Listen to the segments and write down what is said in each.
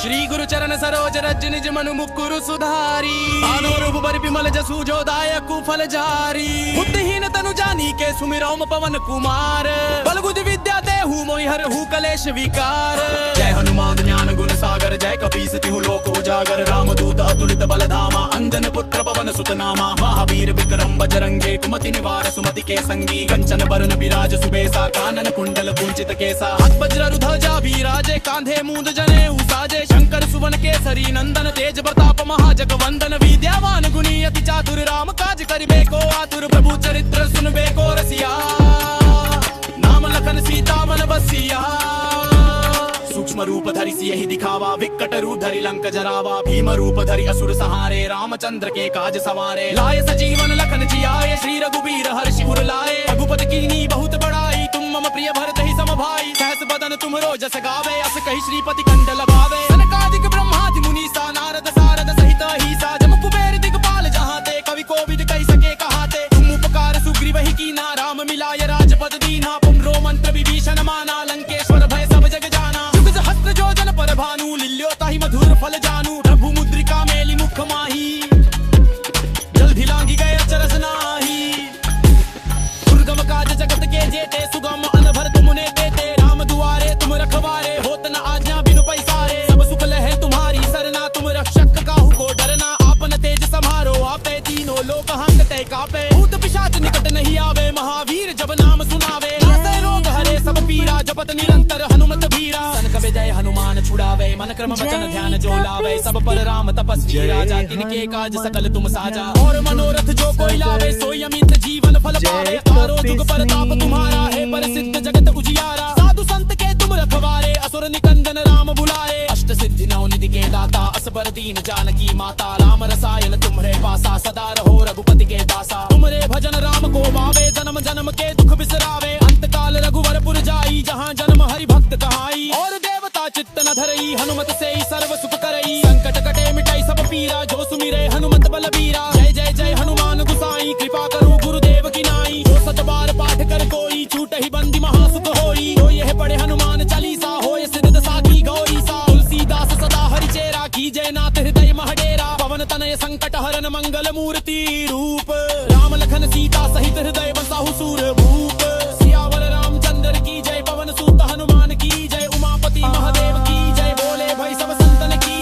श्री गुरु चरण सरोज रज निज मनु मुकुरु सुधारी आनोरूप बर विमल जसु जो दायक फल जारी बुद्धिहीन तनु जानी के सुमिरौम पवन कुमार बल बुद्धि विद्या देहु मोहि हरहु कलेश विकार। जय हनुमान ज्ञान गुण सागर जय कपीस तिहु लोक उजागर रामदूत अतुलित बल धामा अंजन पुत्र पवन सुत नामा महावीर विक्रम बजरंगे कुमति निवार सुमति के संगी कंचन बरन विराज सुबेसा कानन कुंडल कुंचित केसा हाथ वज्र ध्वजा विराजे कांधे मूंद जनेऊ साजे शंकर सुवन केसरी नंदन तेज प्रताप महाजग वंदन विद्यावान गुणी अति चातुर राम काज करिबे को आतुर प्रभु चरित्र सुनबे को रसिया नाम लखन सीता मन बसिया। सूक्ष्म रूप धरि सियहि दिखावा विकट रूप धरि लंक जरावा भीम रूप धरि असुर सहारे रामचंद्र के काज सवारे लाए सजीवन लखन जियाए श्री रघुबीर हर्षि उर लाए रघुपति कीनी बहुत बड़ाई तुम मम प्रिय भरत ही सम भाई सहस बदन तुमरो जस गावे अस कहि श्रीपति कंठ लगावे सनकादिक ब्रह्मादि मुनीसा नारद सारद सहित ईसा जम कुबेर दिगपाल जहाँ ते कवि कोविद कहि सके कहाते तुम उपकार सुग्रीव ही कीना राम मिलाय राजपद दीना पुम्रो मंत्र विभीषण माना लंकेश्वर भय सब जग जाना जुग सहस्त्र जो जन पर भानु लिल्यो ताहि मधुर फल जानू प्रभु मुद्रिका मेलि मुख माही जल्दी लांगी गए अचरस नाही दुर्गम काज जगत के जेते सुगम अनभर तुमने देते राम दुआरे तुम रखवारे होत न आज्ञा बिनु पैसारे सब सुख लहे तुम्हारी सरना तुम रक्षक काहू को डरना आपन तेज समारो आपे तीनों लोक हांकते कापे भूत पिशाच निकट नहीं आवे महावीर जब नाम सुनावे नासे रोग हरे सब पीरा जपत निरंतर हनुमत भीरा सन कबे जय हनुमान छुड़ावे मन क्रम वचन ध्यान जो लावे सब पर राम तपस्वी राजा तिनके काज सकल तुम साजा और मनोरथ जो कोई लावे सोई अमित जीवन फल पावे तारो जुग परताप तुम्हारा है प्रसिद्ध जगत उजियारा साधु संत के तुम रखवारे असुर निकंदन राम बुलाए अष्ट सिद्धि नौ निधि के दाता असबर दीन जानकी माता राम रसायन तुम्हरे पासा सदा रहो रघुपति के दासा तुमरे भजन राम को पावे जन्म जन्म के दुख बिसरावे अंत काल रघुवरपुर जाई जहाँ जन्म हरि भक्त कहाई और देवता चित्त न धरई हनुमत से ही सर्व सुख करई संकट कटे मिटाई सब पीरा जो सुमिरे हनुमत बलबीरा जय जय जय हनुमान गुसाई कृपा करो गुरुदेव की नाई जो सत बार पाठ कर कोई छूट ही बंदी महासुख होई जो यह पढ़े हनुमान चालीसा होय सिद्ध साखी गौरी सा तुलसीदास सदा हरि चेरा की जय नाथ हृदय महडेरा पवन तनय संकट हरन मंगल मूर्ति रूप राम लखन सीता सहित हृदय बसाहु सूर भूप सियावर रामचंद्र की जय पवन सूत हनुमान की जय उमापति महादेव की जय बोले भाई सब संतन की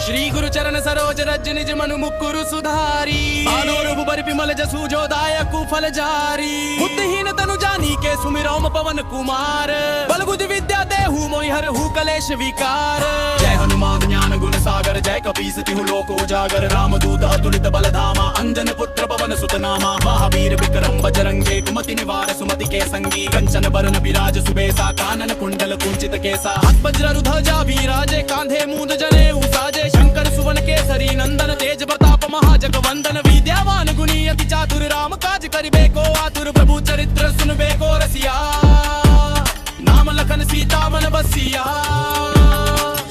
श्री गुरु चरण सरोज रज निज मनु मुकुरु सुधारी आनोरूप बर विमल जसु जो दायक फल जारी बुद्धिहीन तनु जानी के सुमिरौम पवन कुमार बल बुद्धि विद्या देहु मोहि हरहु कलेश विकार। जय हनुमान ज्ञान गुण सागर जय कपीस तिहु लोक उजागर रामदूत अतुलित बल धामा अंजन पुत्र पवन सुत नामा महावीर विक्रम बजरंगे कुमति निवार सुमति के संगी कंचन बरन विराज सुबेसा कानन कुंडल कुंचित केसा हाथ वज्र ध्वजा विराजे कांधे मूंद जनेऊ साजे शंकर सुवन केसरी नंदन तेज प्रताप महाजग वंदन विद्यावान गुणी अति चातुर राम काज करिबे को आतुर प्रभु चरित्र सुनबे को रसिया नाम लखन सीता मन बसिया।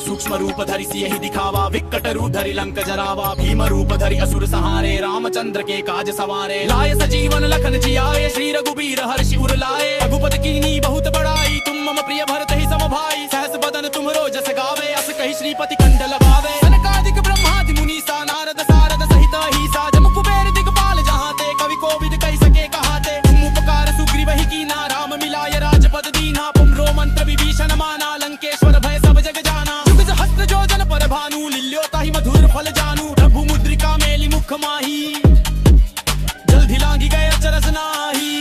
सूक्ष्म रूप धरि सियहि दिखावा विकट रूप धरि लंक जरावा भीम रूप धरि असुर सहारे रामचंद्र के काज सवारे लाए सजीवन लखन जियाए श्री रघुबीर हर्षि उर लाए रघुपति कीनी बहुत बड़ाई तुम मम प्रिय भरत ही सम भाई सहस बदन तुमरो जस गावे अस कहि श्रीपति कंठ लगावे सनकादिक ब्रह्मादि मुनीसा नारद सारद सहित ईसा जम कुबेर दिगपाल जहाँ ते कवि कोविद कहि सके कहाते तुम उपकार सुग्रीव ही कीना राम मिलाय राजपद दीना पुम्रो मंत्र विभीषण माना लंकेश्वर भय सब जग जाना जुग सहस्त्र जो जन पर भानु लिल्यो ताहि मधुर फल जानू प्रभु मुद्रिका मेलि मुख माही जल्दी लांगी गए अचरस नाही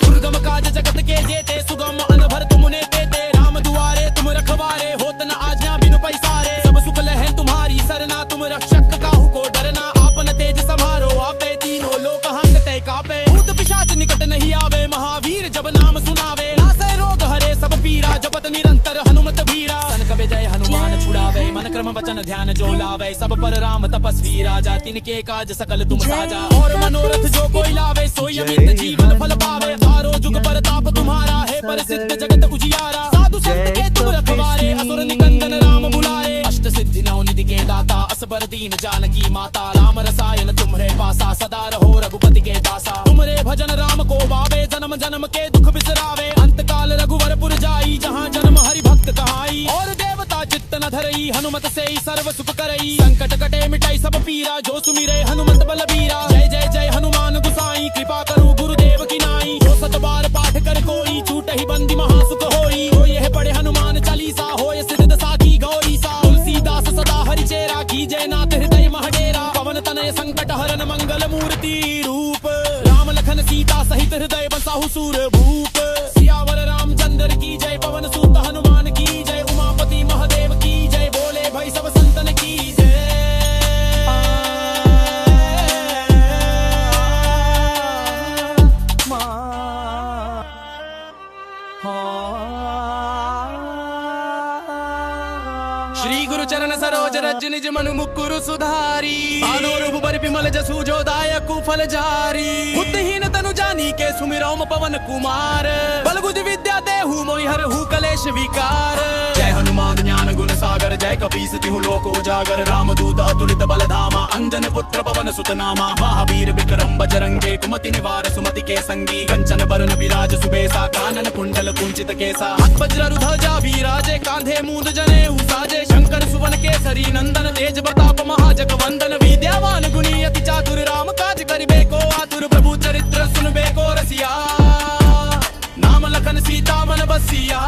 दुर्गम काज जगत के जेते सुगम अनभर तुमने देते राम दुआरे तुम रखवारे होत न आज्ञा बिनु पैसारे सब सुख लहे तुम्हारी सरना तुम रक्षक काहू को डरना आपन तेज समारो आपे तीनों लोक हांकते कापे भूत पिशाच निकट नहीं आवे महावीर जब नाम सुनावे नासे रोग हरे सब पीरा जपत निरंतर हनुमत भीरा सन कबे जय हनुमान छुड़ावे मन क्रम वचन ध्यान जो लावे सब पर राम तपस्वी राजा तिनके काज सकल तुम साजा और मनोरथ जो कोई लावे सोई अमित जीवन फल पावे तारो जुग परताप तुम्हारा है प्रसिद्ध जगत उजियारा साधु संत के तुम रखवारे असुर निकंदन राम बुलाए अष्ट सिद्धि नौ निधि के दाता अस माता राम रसायन तुम्हारे पासा सदा रहो रघुपति के दासा तुमरे भजन राम को बावे जन्म जन्म के दुख बिसरावे अंत काल रघुवरपुर जाई जहाँ जन्म हरि भक्त कहाई और देवता चित्त न धरई हनुमत से ही सर्व सुख करई संकट कटे मिटाई सब पीरा जो सुमिरे हनुमत बलबीरा जय जय जय हनुमान गुसाई कृपा करूं गुरुदेव की नाई जो सत बार पाठ कर कोई छूट ही बंदी महासुख होई हो यह पढ़े हनुमान चालीसा होय सिद्ध दशा की गौरी सा तुलसीदास सदा हरि चेरा की जय नाथ हृदय महडेरा पवन तनय संकट हरन मंगल मूर्ति रूप राम लखन सीता सहित हृदय बसाहु सूर भूप सियावर रामचंद्र की जय पवन सूत हनुमान की जय उमापति महादेव की जय बोले भाई सब संतन की जय। श्री गुरु चरण सरोज रज निज मनु मुकुरु सुधारी आनोरु बरि विमल जसु जो दायकु फल जारी बुद्धिहीन तनु जानी के सुमिरौम पवन कुमार बल बुद्धि विद्या देहु मोहि हरहु कलेश विकार जय हनुमान ज्ञान गुण सागर जय कपीस तिहु लोक उजागर रामदूत अतुलित बल धामा अंजन पुत्र पवन सुत नामा महावीर विक्रम बजरंगे कुमति निवार सुमति के संगी कंचन बरन विराज सुबेसा कानन कुंडल कुंचित केसा हाथ वज्र ध्वजा विराजे कांधे मूंद जनेऊ साजे शंकर सुवन केसरी नंदन तेज प्रताप महाजग वंदन विद्यावान गुणी अति चातुर राम काज करिबे को आतुर प्रभु चरित्र सुनबे को रसिया नाम लखन सीता मन बसिया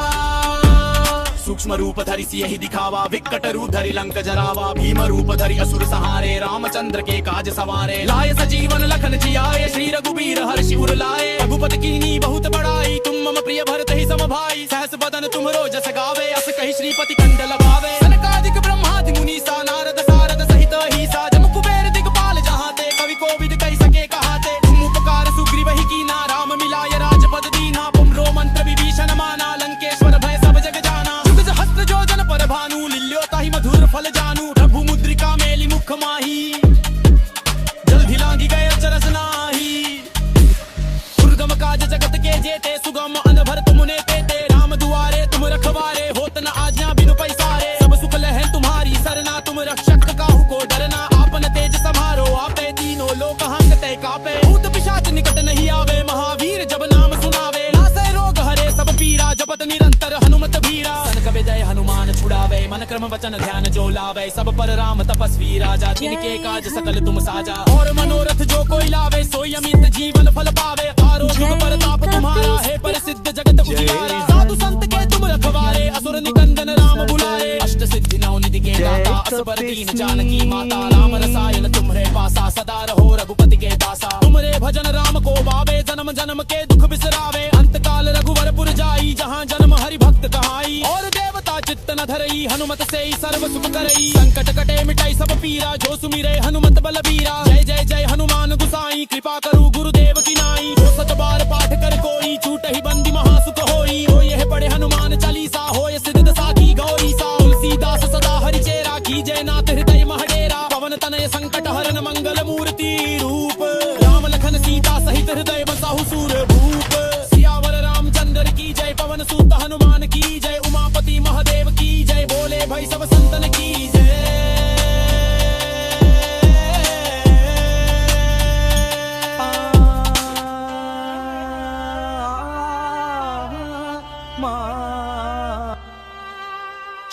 सूक्ष्म रूप धरि सियहि दिखावा विकट रूप धरि लंक जरावा भीम रूप धरि असुर सहारे रामचंद्र के काज सवारे लाय सजीवन लखन जियाए श्री रघुबीर हर्षि उर लाए रघुपति कीनी बहुत बड़ाई तुम मम प्रिय भरत ही सम भाई सहस बदन तुमरो जस गावे अस कहि श्रीपति कंठ लगावे सनकादिक ब्रह्मादि मुनीसा नारद सारद सहित अहिसा जम कुबेर दिगपाल जहाँ ते कवि कोविद कहि सके कहाते तुम उपकार सुग्रीव ही कीना राम मिलाय राजपद दीना पुम्रो मंत्र विभीषण माना लंकेश्वर भय सब जग जाना हस्त जो जन पर भानु लिल्योता ही मधुर फल जानू प्रभु मुद्रिका मेली मुख माही जल्दी लांगी गए चरस नाही दुर्गम काज जगत के जेते सुगम अनभर तुमने पेते राम दुआरे तुम रखवारे होत न आज्ञा बिनु पैसारे सब सुख लहन तुम्हारी सरना तुम रक्षक काहू को डरना आपन तेज समारो आपे तीनों लोक हांगते कापे भूत पिशाच निकट नहीं आवे महावीर जब नाम सुनावे नासै रोग हरे सब पीरा जपत निरंतर हनुमत भीरा जय हनुमान छुड़ावे मन क्रम वचन ध्यान जो लावे सब पर राम तपस्वी राजा जिनके काज सकल तुम साजा और मनोरथ जो कोई लावे सोई अमित जीवन फल पावे आरोग्य प्रताप तुम्हारा है प्रसिद्ध जगत उजियारा साधु संत के तुम रखवारे असुर निकंदन राम बुलाए अष्ट सिद्धि नौ निधि के दाता असबर दीन जानकी माता राम रसायन तुम्हारे पासा सदा रहो रघुपति के दासा तुमरे भजन राम को बावे जन्म जन्म के दुख बिसरावे अंत काल रघुवरपुर जाई जहाँ जन्म हरि भक्त कहाई और देवता चित्त न धरई हनुमत से ही सर्व सुख करई संकट कटे मिटाई सब पीरा जो सुमिरे हनुमत बलबीरा जय जय जय हनुमान गुसाई कृपा करूं गुरुदेव की नाई जो सत बार पाठ कर कोई छूट ही बंदी महासुख होई हो यह पढ़े हनुमान चालीसा होय सिद्ध दशा की गौरी सा तुलसीदास सदा हरि चेरा की जय नाथ हृदय महडेरा पवन तनय संकट हरन मंगल मूर्ति रूप राम लखन सीता सहित हृदय बसाहु सूर भूप सियावर रामचंद्र की जय पवन सूत हनुमान की जय उमापति महादेव की जय बोले भाई सब संतन की जय।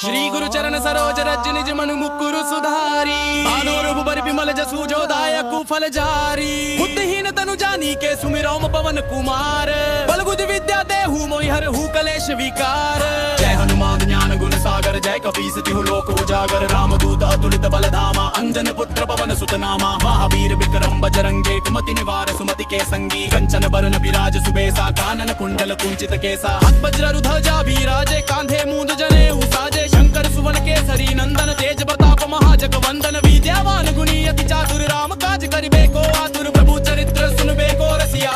श्री गुरु चरण सरोज रज निज मनु मुकुरु सुधारी आनोरु बरि विमल जसु जो दायकु फल जारी बुद्धिहीन तनु जानी के सुमिरौम पवन कुमार बल बुद्धि विद्या देहु मोहि हरहु कलेश विकार जय हनुमान ज्ञान गुण सागर जय कपीस तिहु लोक उजागर रामदूत अतुलित बल धामा अंजन पुत्र पवन सुत नामा महावीर विक्रम बजरंगे कुमति निवार सुमति के संगी कंचन बरन विराज सुबेसा कानन कुंडल कुंचित केसा हाथ वज्र ध्वजा विराजे कांधे मूंद जनेऊ साजे शंकर सुवन केसरी नंदन तेज प्रताप महाजग वंदन विद्यावान गुणी अति चातुर राम काज करिबे को आतुर प्रभु चरित्र सुनबे को रसिया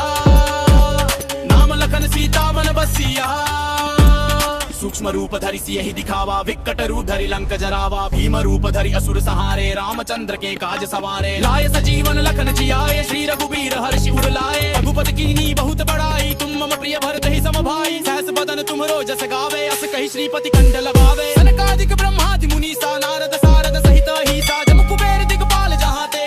नाम लखन सीता मन बसिया सूक्ष्म रूप धरि सियहि दिखावा विकट रूप धरि लंक जरावा भीम रूप धरि असुर सहारे रामचंद्र के काज सवारे लाय सजीवन लखन जियाए श्री रघुबीर हर्षि उर लाए रघुपति कीनी बहुत बड़ाई तुम मम प्रिय भरत ही सम भाई सहस बदन तुमरो जस गावे अस कहि श्रीपति कंठ लगावे सनकादिक ब्रह्मादि मुनीसा नारद सारद सहित अहिसा जम कुबेर दिगपाल जहाँ ते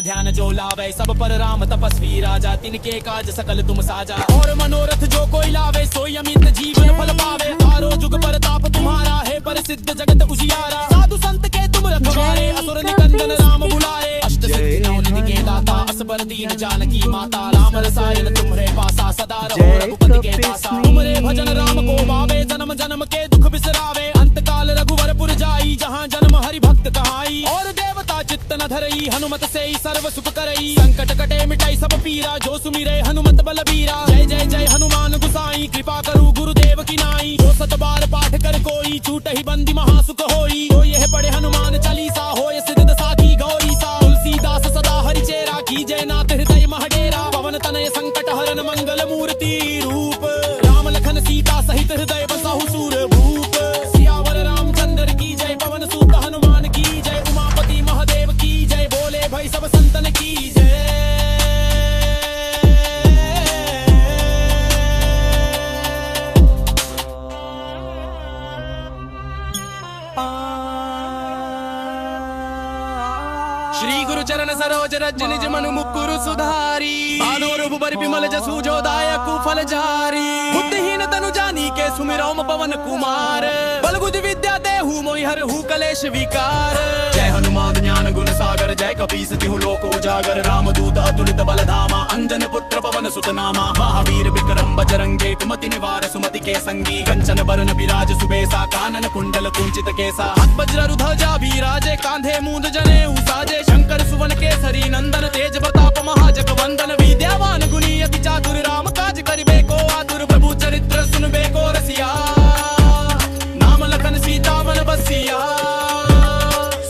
ध्यान जो लावे, सब पर राम तपस्वी राजा, तिनके काज सकल तुम साजा। और मनोरथ जो कोई लावे, सोई अमित जीवन फल पावे। तारो जुग पर ताप तुम्हारा है, प्रसिद्ध जगत उजियारा। साधु संत के तुम रखवारे, असुर निकंदन राम बुलाए। अष्ट सिद्धि नौ निधि के दाता, असबर दीन जानकी माता। राम रसायन तुम्हारे पासा, सदा रहो रघुपति के पासा। तुमरे भजन राम को भावे, जन्म जन्म के दुख बिसरावे। अंत काल रघुवरपुर जाई, जहाँ जन्म हरि भक्त कहाई। और देवता चित्त न धरई, हनुमत से ही सर्व सुख करई। संकट कटे मिटाई सब पीरा, जो सुमिरे हनुमत बलबीरा। जय जय जय हनुमान गुसाई, कृपा करू गुरुदेव की नाई। जो सत बार पाठ कर कोई, छूट ही बंदी महासुख होई। जो यह पढ़े हनुमान चालीसा, होय सिद्ध दशा की गौरी सा। तुलसीदास सदा हरि चेरा, की जय नाथ हृदय महडेरा। पवन तनय संकट हरन, मंगल मूर्ति रूप। राम लखन सीता सहित हृदय बसाहु सूर भूप। सियावर रामचंद्र की जय, पवन सूत हनुमान की जय। उमापति महादेव की जय, बोले भाई सब संतन की जय। श्री गुरु चरण सरोज रज निज मनु मुकुरु सुधारी। आनोरु बर बिमल जसु जो दायकु फल जारी। बुद्धिहीन तनु जानी के सुमिरौम पवन कुमार। बल बुद्धि विद्या देहु मोहि हरहु कलेश विकार। जय हनुमान ज्ञान गुण सागर, जय कपीस तिहु लोक उजागर। रामदूत अतुलित बल धामा, अंजन पुत्र पवन सुत नामा। महावीर विक्रम बजरंगे, कुमति निवार सुमति के संगी। कंचन बरन विराज सुबेसा, कानन कुंडल कुंचित केसा। हाथ वज्र ध्वजा विराजे, कांधे मूंद जनेऊ साजे। शंकर सुवन केसरी नंदन, तेज प्रताप महाजग वंदन। विद्यावान गुणी अति चातुर, राम काज करिबे को आतुर। प्रभु चरित्र सुनबे को रसिया, नाम लखन सीता मन बसिया।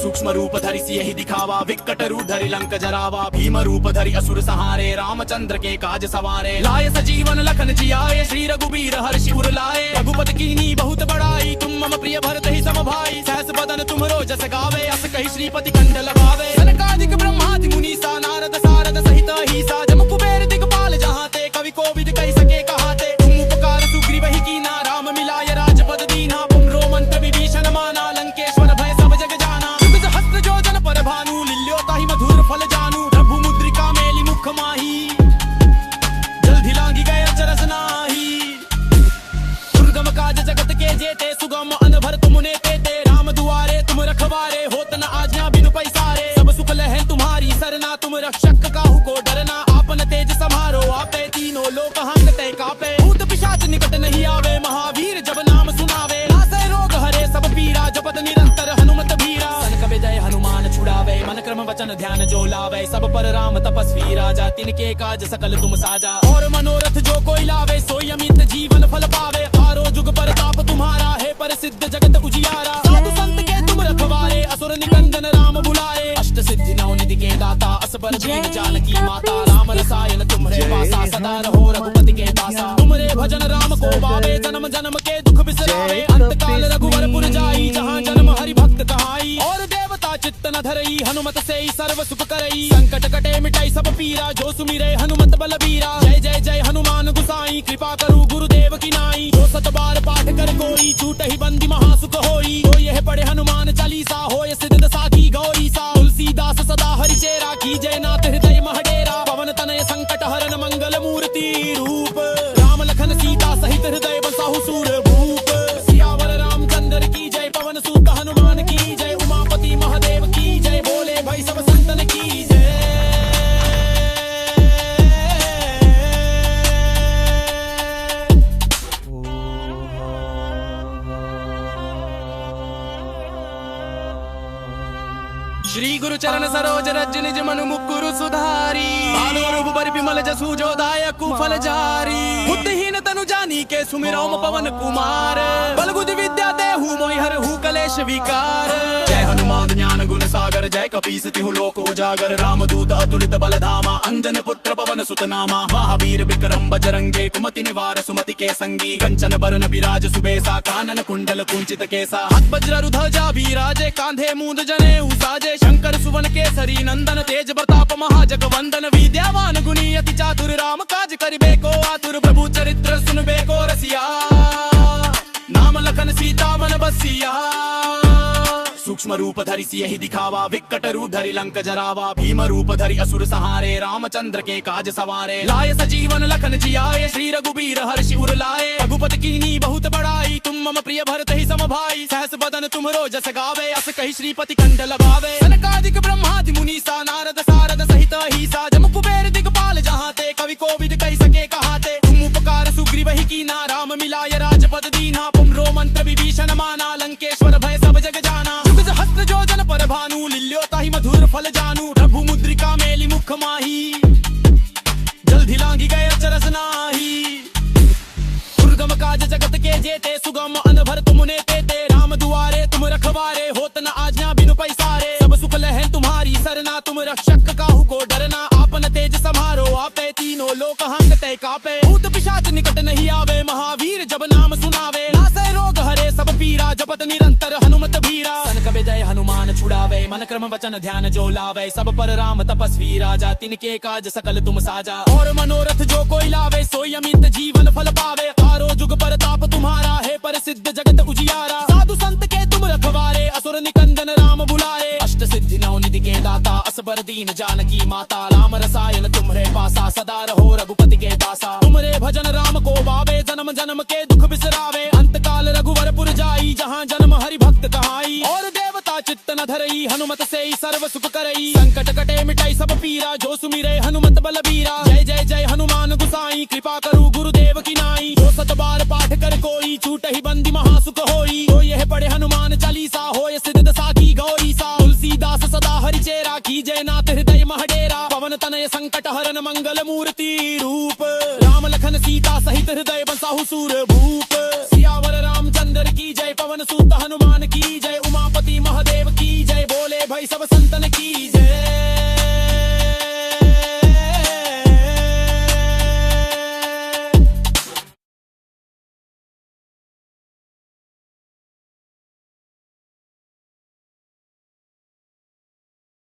सूक्ष्म रूप धरि सियहि दिखावा, विकट रूप धरि लंक जरावा। भीम रूप धरि असुर संहारे, रामचंद्र के काज सवारे। लाय सजीवन लखन जियाए, श्री रघुबीर हर्षि उर लाए। रघुपति कीनी बहुत बड़ाई, तुम मम प्रिय भरत ही सम भाई। सहस बदन तुमरो जस गावे, अस कहि श्रीपति कंठ लगावे। सनकादिक ब्रह्मादि मुनीसा, नारद सारद सहित अहिसा। जम कुबेर दिगपाल जहाँ ते, कवि कोविद कहि सके कहाते। तुम उपकार सुग्रीव ही कीना, राम मिलाय राजपद दीना। पुम्रो मंत्र विभीषण माना, लंकेश्वर भय सब जग जाना। सहस्त्र जो जन पर भानु, लिल्योताहि मधुर फल जानू। प्रभु मुद्रिका मेली मुख माही, जल्दी लांगी गए अचरस नाही। दुर्गम काज जगत के जेते, सुगम अनभर तुमने तेते। राम दुआरे तुम रखवारे, होत न आज्ञा बिनु पैसारे। सब सुख लहै तुम्हारी सरना, तुम रक्षक काहू को डरना। आपन तेज समारो आपे, तीनों लोक हांकते कापे। भूत पिशाच निकट नहीं आवे, महावीर जब नाम सुनावे। नासै रोग हरे सब पीरा, जपत निरंतर हनुमत भीरा। कबे जय हनुमान छुड़ावे, मन क्रम वचन ध्यान जो लावे। सब पर राम तपस्वी राजा, तिनके काज सकल तुम साजा। और मनोरथ जो कोई लावे, सोई अमित जीवन फल पावे। तारो जुग पर ताप तुम्हारा है, प्रसिद्ध जगत उजियारा। साधु संत के तुम रखवारे, असुर निकंदन राम बुलाए। अष्ट सिद्धि नौ निधि के दाता, असबर दीन जानकी माता। राम रसायन तुम्हारे पासा, सदा रहो रघुपति के पासा। तुमरे भजन राम को भावे, जन्म जन्म के दुख बिसरावे। अंत काल रघुवरपुर जाई, जहाँ जन्म हरि भक्त कहाई। और देवता चित्त न धरई, हनुमत से ही सर्व सुख करई। संकट कटे मिटाई सब पीरा, जो सुमिरे हनुमत बलबीरा। जय जय जय हनुमान गुसाई, कृपा करू गुरुदेव की नाई। जो सत बार पाठ कर कोई, छूट ही बंदी महासुख होई। जो यह पढ़े हनुमान चालीसा, होय सिद्ध दशा की गौरी सा। तुलसीदास सदा हरि चेरा, की जय नाथ हृदय महडेरा। पवन तनय संकट हरन, मंगल मूर्ति रूप। राम लखन सीता सहित हृदय बसाहु सूर भूप। सियावर रामचंद्र की जय, पवन सूत हनुमान की जय। उमापति महादेव की जय, बोले भाई सब संतन की जय। श्री गुरु चरण सरोज रज निज मनु मुकुरु सुधारी। आनोरु बर बिमल जसु जो दायकु फल जारी। बुद्धिहीन तनु जानी के, सुमिरौम पवन कुमार। बल बुद्धि विद्या देहु मोहि हरहु कलेश विकार। जय हनुमान ज्ञान गुण सागर, जय कपीस तिहु लोक उजागर। रामदूत अतुलित बल धामा, अंजन पुत्र पवन सुत नामा। महावीर विक्रम बजरंगे, कुमति निवार सुमति के संगी। कंचन बरन विराज सुबेसा, कानन कुंडल कुंचित केसा। हाथ वज्र ध्वजा विराजे, कांधे मूंद जनेऊ साजे। शंकर सुवन केसरी नंदन, तेज प्रताप महाजग वंदन। विद्यावान गुणी अति चातुर, राम काज करिबे को आतुर। प्रभु चरित्र सुनबे को रसिया, नाम लखन सीता मन बसिया। सूक्ष्म रूप धरि सियहि दिखावा, विकट रूप धरि लंक जरावा, भीम रूप धरि असुर सहारे, रामचंद्र के काज सवारे। लाए सजीवन लखन जियाए, श्री रघुबीर हर्षि उर लाए, रघुपति कीनी बहुत बड़ाई, तुम मम प्रिय भरत ही सम भाई। सहस बदन तुमरो जस गावे, अस कहि श्रीपति कंठ लगावे। सनकादिक ब्रह्मादि मुनीसा, नारद सारद सहित अहिसा, जम कुबेर दिगपाल जहाँ ते, कवि कोविद कहि सके कहाते। तुम उपकार सुग्रीव ही कीना, राम मिलाय राजपद दीना, पुम्रो मंत्र विभीषण माना, लंकेश्वर भय सब जग जाना। जुग सहस्त्र जो जन पर भानु, लिल्यो ताहि मधुर फल जानू, प्रभु मुद्रिका मेलि मुख माही, जल्दी लांगी गए अचरस नाही। दुर्गम काज जगत के जेते, सुगम अनभर तुमने तेते, राम दुआरे तुम रखवारे, होत न आज्ञा बिनु पैसारे। सब सुख लहन तुम्हारी सरना, तुम रक्षक काहू को डरना, आपन तेज समारो आपे, तीनों लोक हांकते कापे। भूत पिशाच निकट नहीं आवे, महावीर जब नाम सुनावे, नासै रोग हरे सब पीरा, जपत निरंतर हनुमत भीरा। सन कबे जय हनुमान छुड़ावे, मन क्रम वचन ध्यान जो लावे, सब पर राम तपस्वी राजा, तिनके काज सकल तुम साजा। और मनोरथ जो कोई लावे, सोई अमित जीवन फल पावे, तारो जुग परताप तुम्हारा है, प्रसिद्ध जगत उजियारा। साधु संत के तुम रखवारे, असुर निकंदन राम बुलारे, अष्ट सिद्धि नौ निधि के दाता, असबर दीन जानकी माता। राम रसायन तुम्हरे पासा, सदा रहो रघुपति के दासा। तुमरे भजन राम को पावे, जन्म जन्म के दुख बिसरावे, अंत काल रघुवर पुर जाई, जहाँ जन्म हरि भक्त कहाई। और देवता चित्त न धरई, हनुमत से ही सर्व सुख करई, संकट कटे मिटाई सब पीरा, जो सुमिरे हनुमत बलबीरा। जय जय जय हनुमान गुसाई, कृपा करू गुरुदेव की नाई, जो सत बार पाठ कर कोई, छूट ही बंदी महासुख होई। तो यह पढ़े हनुमान चालीसा, होय सिद्ध दशा की गौरी सा। तुलसीदास सदा हरि चेरा, की जय नाथ हृदय महडेरा। पवन तनय संकट हरन मंगल मूर्ति रूप, राम लखन सीता सहित हृदय बसाहु सूर भूप। सियावर रामचंद्र की जय, पवन सूत हनुमान की जय, उमापति महादेव की जय, बोले भाई सब संतन की जय।